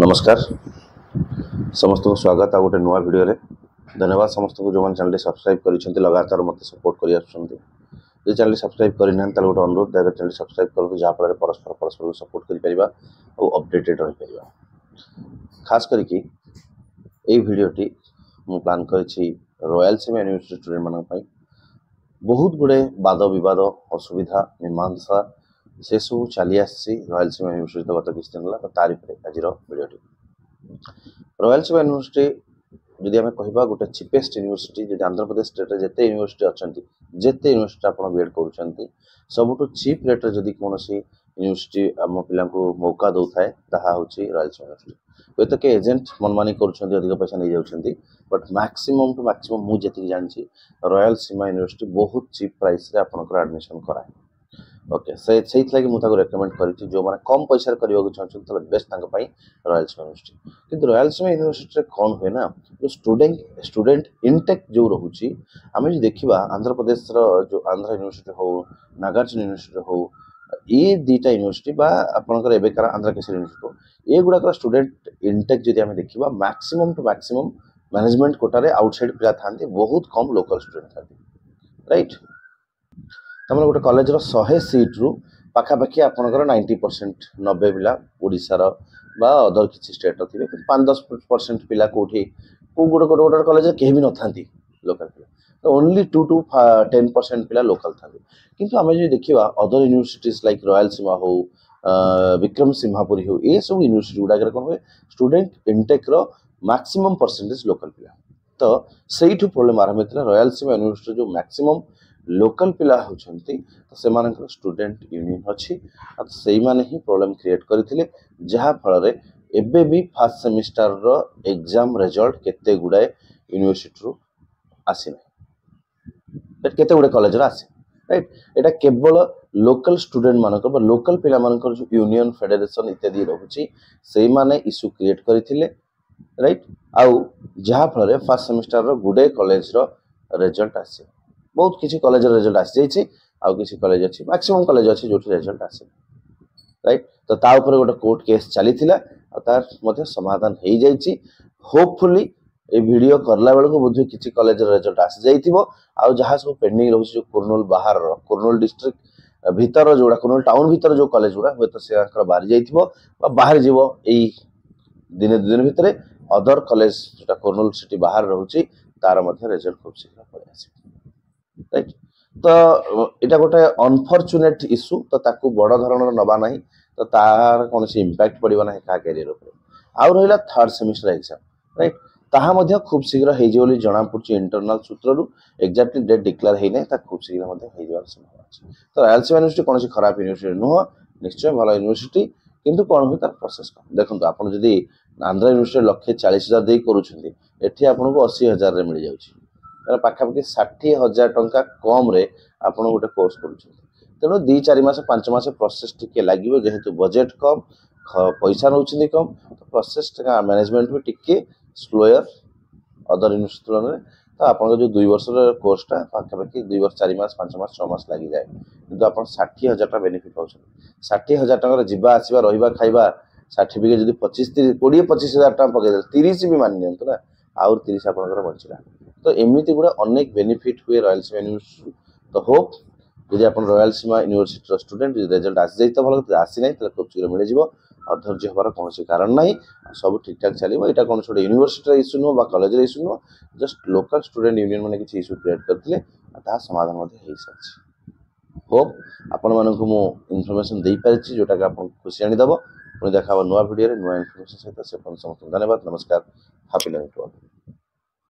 नमस्कार समस्त को स्वागत आ गोटे नुआ वीडियो रे। धन्यवाद समस्त को जो चैनल सब्सक्राइब कर लगातार मत सपोर्ट कर चैनल सब्सक्राइब करना गोटे अनुरोध चैनल सब्सक्राइब करूँ जहाँफल परस्पर परस्पर सपोर्ट कर अपडेटेड रही पार। खास करके यही भिडटी मु प्लान कर रॉयल सीमा यूनिवर्सिटी स्टूडेंट मान बहुत गुड़े वाद विवाद असुविधा मीमांसा से सब चली आसी रॉयल सीमा यूनिवर्सिटी गत किसी दिन है तारी आज भिडटी रॉयल सीमा यूनिवर्सिटी जदि आम कह गोटे चीपेस्ट यूनिवर्सिटी जब आंध्र प्रदेश स्टेट जिते यूनिवर्सिटी अच्छा जिते यूनिवर्सिटी आप बीएड कर सबुठ चीप रेट्रे जदि कौन यूनिवर्सिटी आम पिला मौका दौ थाए हूँ रॉयल सीमा यूनिवर्सिटी। हे तो किए एजेंट मनमानी कर अधिक पैसा नहीं जाऊँगी बट मैक्सिमम टू मैक्सिमम मुझे जानी रॉयल सीमा यूनिवर्सिटी बहुत चीप प्राइस आपंकर एडमिशन कराए। ओके से मुझे रेकमेंड कर जो मैंने कम पैसा करने चाहते बेस्ट रॉयल सीमा यूनिवर्सिटी। किंतु रॉयल सीमा यूनिवर्सिटी कौन हुए ना जो स्टूडेंट इनटेक जो रोचे आम जो देखा आंध्र प्रदेश जो आंध्र यूनिवर्सिटी हो नागार्जुन यूनिवर्सिटी हो ये दुईटा यूनिवर्सिटी आपंकर एवं आंध्र केसरी यूनिवर्सिटी हो ये गुड़ाक स्टूडेंट इनटेक जब आम देखा मैक्सिमम टू मैक्सिमम मैनेजमेंट कोटारे आउटसाइड पिला था बहुत कम लोकल स्टूडेंट था राइट। तमें गोटे कॉलेज 100 सीट्रु पाखापाखि आपंकर 90% 90 पिला ओडिशार बा अदर किसी स्टेट थे 5-10% पिला कौटी गोटे गोटे गोटे कॉलेज कहीं भी न था लोकल पिला ओनली 2 to 10% पिला लोकल था। किंतु आम जो देखा अदर यूनिवर्सिटीज लाइक रॉयल सीमा हो विक्रम सिंहापुरी हो ये सब यूनिवर्सिटी गुड़ाक कौन हुए student intake maximum percentage local पिला तो से प्रोब्लेम आरंभ होता रॉयल सीमा यूनिवर्सिटी जो मैक्सिमम लोकल पिला होती तो से स्टूडेंट यूनियन अच्छी से ही प्रोब्लेम क्रिएट करते जहाँफल एबे भी फास्ट सेमिस्टर रो एग्जाम रिजल्ट केते गुड़ाए यूनिवर्सिटी आसी ना केते गुड़े कॉलेज आसी राइट। एटा केवल लोकल स्टूडेंट मानक लोकल पिला मानकर जो यूनियन फेडरेशन इत्यादि रोचे से माने इश्यू क्रिएट करथिले राइट आउ जहाँफल फास्ट सेमिस्टर रो गुडे कॉलेज रो रिजल्ट आसी बहुत किसी कॉलेज रिजल्ट आसी जाइए आउ किसी कॉलेज अच्छी मैक्सिमम कॉलेज अच्छी जो रिजल्ट आसे राइट। तो ता ऊपर गोटे कोर्ट केस चली तार समाधान हो जाइए होपफुली ये वीडियो करला बेलू बोध किसी कॉलेज रिजल्ट आसी जाइए आउ जहाँ सब पेंडिंग रोचे जो कुर्नूल बाहर कुर्नूल डिस्ट्रिक्ट भीतर जोड़ा कुर्नूल टाउन भीतर जो कॉलेज गुड़ा हे तो से बाहरी जाइए बाहर जीव यही दिने दु दिन भितर अदर कॉलेज जो कुर्नूल सिटी बाहर रोचे तार रिजल्ट खूब शीघ्र पड़े आस राइट। तो यहाँ गोटे अनफर्चुनेट इश्यू तो ताकू बड़ धरण नवा ना तो तार कौन इम्पैक्ट पड़ो ना क्या कैरियर आउ रहा थर्ड सेमिस्टर एग्जाम राइट ताहा खूब शीघ्र हो जना पड़ी इंटरनल सूत्रु एक्जाक्टली डेट डिक्लेयर होना खूब शीघ्र हो संभावना अच्छी। तो रॉयल सीमा यूनिवर्सिटी कौन खराब यूनिवर्सिटी नुह निश्चय भल यूनिवर्सिटी किंतु कौन हुए तार प्रोसेस कम देखो आप आंध्र यूनिवर्सिटी 1,40,000 दे करुँचे आपको 80,000 मिल जाऊँगी पाखापाखि 60,000 टंका कम रे आपण गोटे कोर्स कर तेणु 2-4 मास 5 मास प्रोसेस टिके लगे जेहेतु बजेट कम पैसा नौ कम तो प्रोसेस मैनेजमेंट भी टिके स्लोयर अदर यूनिवर्सिटी तुलन में तो आप जो 2 वर्ष कोर्सटा पाखापाखि 2 वर्ष 4 मास 5 मास 6 मास लगी जाए किंतु आप 60,000 टका बेनिफिट पाँच 60,000 टकर जीवा आसवा रहा खाଇବା सर्टिफिकेट जब 20-25,000 टका पकईदे 30 भी मानि नियंतु ना आउ 30 आपंकर बचला तो एमती गुड़ा अनेक बेनिफिट हुए रॉयल सीमा यूनिवर्सिटी। तो होप जब आप रॉयल सीमा यूनिवर्सिटी स्टूडेंट रिजल्ट आसी जाए तो भल आसी ना खूब शीघ्र मिल अधर्य हबार कौन कारण ना सब ठीक ठाक चलो यहाँ कौन गोटे यूनिवर्सिटी इश्यू नुह कॉलेज इश्यू नुह जस्ट लोकल स्टूडेंट यूनियन मैंने किसी इश्यू क्रिएट करते समाधान हो सारी होप आपण मानक मु इनफॉरमेशन दे पारिछि जोटा कि आपको खुशी आनीदेव पुणी देखा नुआ वीडियो नुआ इनफॉरमेशन सहित से समस्त धन्यवाद नमस्कार हैप्पी लर्निंग टू ऑल।